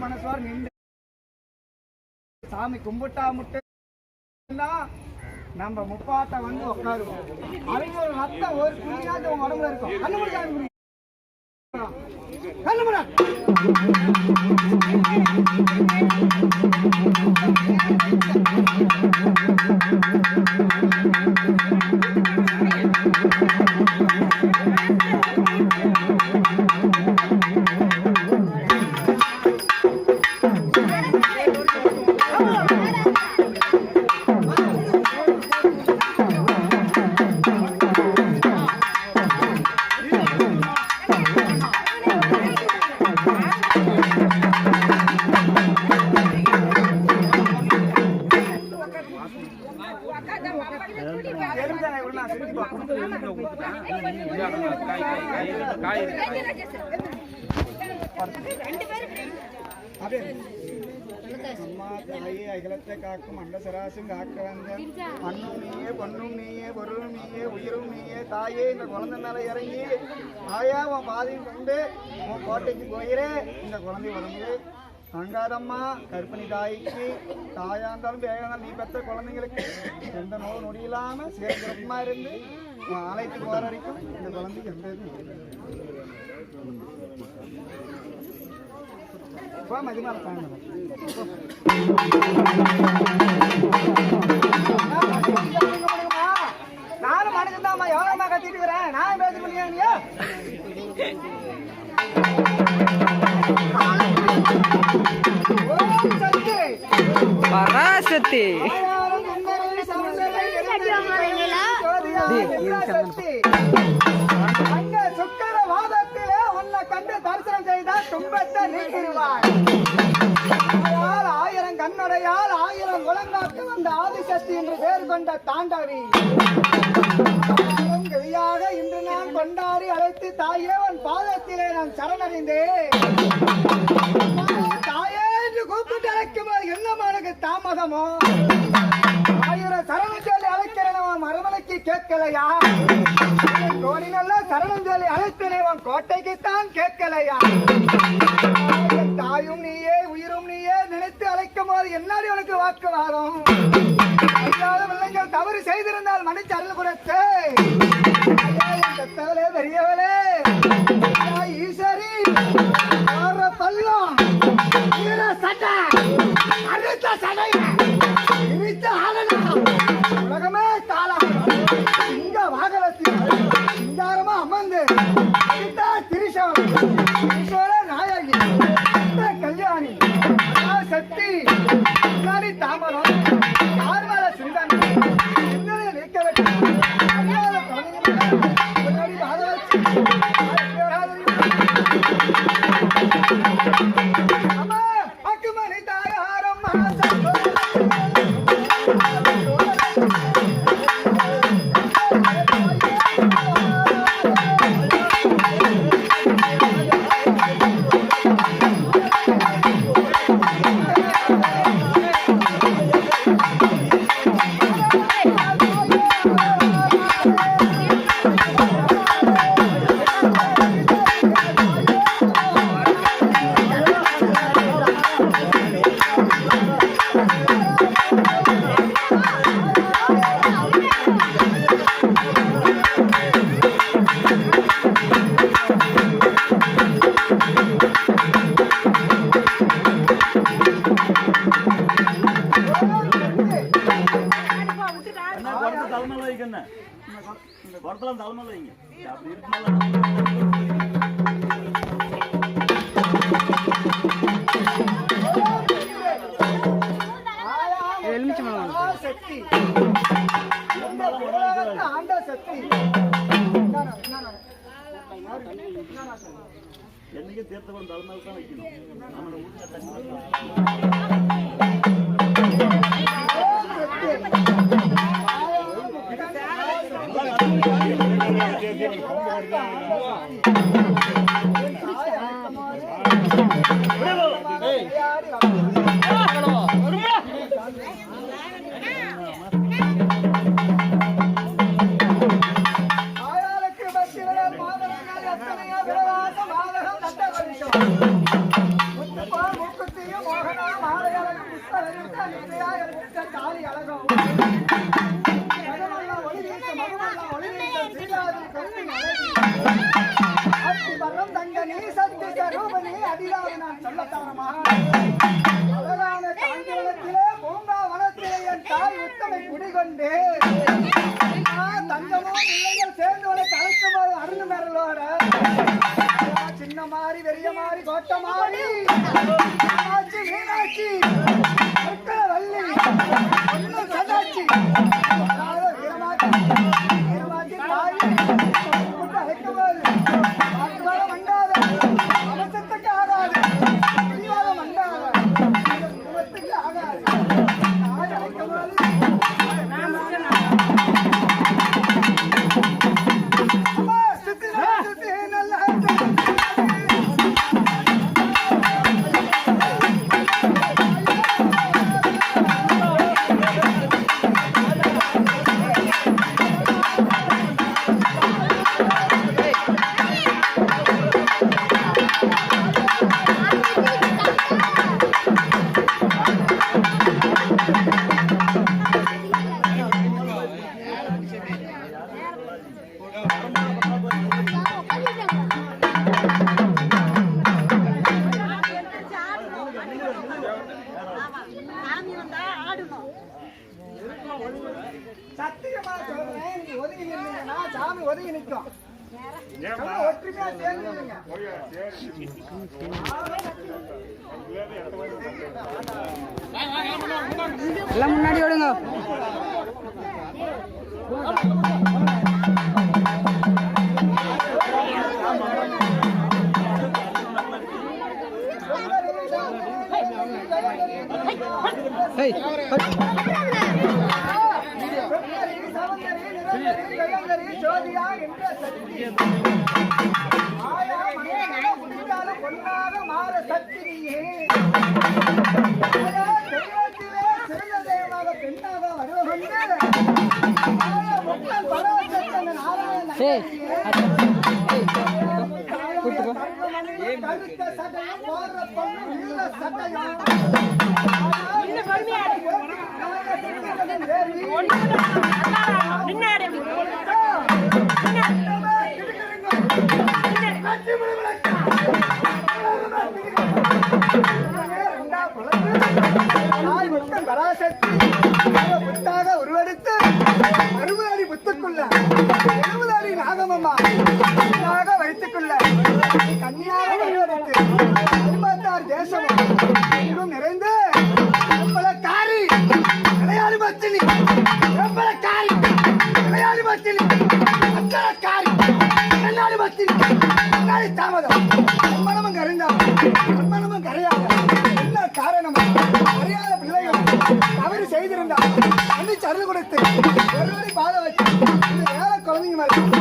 மனசோர் நின்று சாமி கும்பிட்டா மட்டும் நம்ம முப்பாட்ட வந்து உட்காருவோம். அவங்க ஒரு ரத்தம் ஒரு புண்ணியாவது உங்க உடம்புல இருக்கும். கண்ணு அகிலத்தை காக்கும் அண்டசராசும் காக்க வந்த மண்ணும் நீயே பொண்ணும் நீயே பொருளும் நீயே உயிரும் நீயே தாயே இந்த குழந்தை மேல இறங்கி தாயா உன் பாதையும் கொண்டு உன் கோட்டைக்கு போயிரே இந்த குழந்தை உடம்பு தங்காதம்மா கற்பிணி தாய்க்கு தாயா இருந்தாலும் வேகம் நீ பெற்ற குழந்தைங்களுக்கு எந்த நோய் நொடியில்லாம சேர்க்கிறமா இருந்து ஆலயத்துக்கு போற வரைக்கும் இந்த குழந்தைக்கு எந்த இதுவும் மதிமால நானும் மனுஷன்தாம்மா எவ்வளவுமா கத்திட்டு வரேன். நான் பேச முடியா பராசக்தி அங்க சுக்கர வாதத்திலே உன்னை கண்டு தரிசனம் செய்தால் துன்பத்தை நீக்கிடுவார். ஆயிரம் கண்ணுடையால் ஆயிரம் குலங்காக்க வந்த ஆதிசக்தி என்று பேர் கொண்ட தாண்டவி கிளியாக இன்று நான் கொண்டாடி அழைத்து தாயே உன் பாதத்திலே நான் சரணடைந்தேன். தாயே என்று கூப்பிட்டு அழைக்கும் போது என்னமானது தாமதமோ? ஆயிரம் சரணம் சொல்லி அழைக்கிறேன் மறுமலைக்கு கேட்கலையா? கோடி நல்ல சரணம் சொல்லி அழைத்தேன் கோட்டைக்குத்தான் கேட்கலையா? தாயும் நீயே உயிரும் நீயே நினைத்து அழைக்கும் போது என்னாடி உனக்கு வாக்குவாதம்? அறியாத பிள்ளைகள் தவறு செய்திருந்தால் மன்னிச்சு அருள் கொடுத்து பெரியவளே ஈஸ்வரி பள்ளம் உலகமே தாளம் இங்க வாகனத்தில் சிங்காரமா அமர்ந்து திரிசோல நாயகி கல்யாணி சக்தி தாமரம் ஆர்வல சிந்தன் நீக்க வேண்டும். அக்குமணி தாயாரம் என்னைக்கு தீர்த்தம் தலைமையில் தான் வைக்கணும். முக்குத்தி தாலி அழகம் ஒளி வீச சீலாதிரி கண்ணின் அழகி அத்தி வரம் தங்க நீ சக்தி சரூபனி அடிலாது நான் சொல்லத்தானமா அழகான தாண்டவனத்திலே பூங்கா வனத்திலே என் தாய் உத்தமை குடிகொண்டு தங்கமும் இல்லைகள் சேர்ந்து உனக்கு அழைக்கும் போது அருள் மேலோட சின்ன மாறி வெறிய மாறி கோட்ட மாறி மீனாட்சி மீனாட்சி வள்ளி ஒன்னும் சதாட்சி வீரமாட்சி வீரமாட்சி தாய் அழைக்கும் போது வாக்குவாதம் மண்டாத அவசத்துக்கு ஆகாது பிடிவாதம் மண்டாத குடும்பத்துக்கு ஆகாது தாய் அழைக்கும் போது சத்தியமா சொல்றேன், நீங்க ஒதுங்கி நின்னீங்கன்னா சாமி ஒதுங்கி நிற்கும். ஒற்றுமையா சேர்ந்து நில்லுங்க. எல்லாம் முன்னாடி ஓடுங்க. பொன்னாக மாற சக்தி நீயே தெய்வத்திலே சிறந்த தெய்வமாக பெண்ணாக வருவகொண்டு முக்கள் பரவசத்தன் நாராயணன் கருத்த சட்டையும் போடுற பொண்ணு இல்ல சட்டையும் புத்தாக உருவெடுத்து 60 அடி புத்துக்குள்ள 70 அடி நாகமம்மா வைத்துக்குள்ள கன்னியாக உருவெடுத்து 56 தேசமும் எங்கும் நிறைந்து காரி விளையாடு பத்தினி காரி விளையாடு பத்தினி காரி விளையாடு பத்தினி தாமதம் மனமும் கரைந்தாலும் மனமும் கரையாக என்ன காரணம் அறியாத பிள்ளைகள் தவறு செய்திருந்தால் அன்னைக்கு அருள் கொடுத்து ஒருவரை பாத வச்சு இந்த ஏழை குழந்தைங்க மாதிரி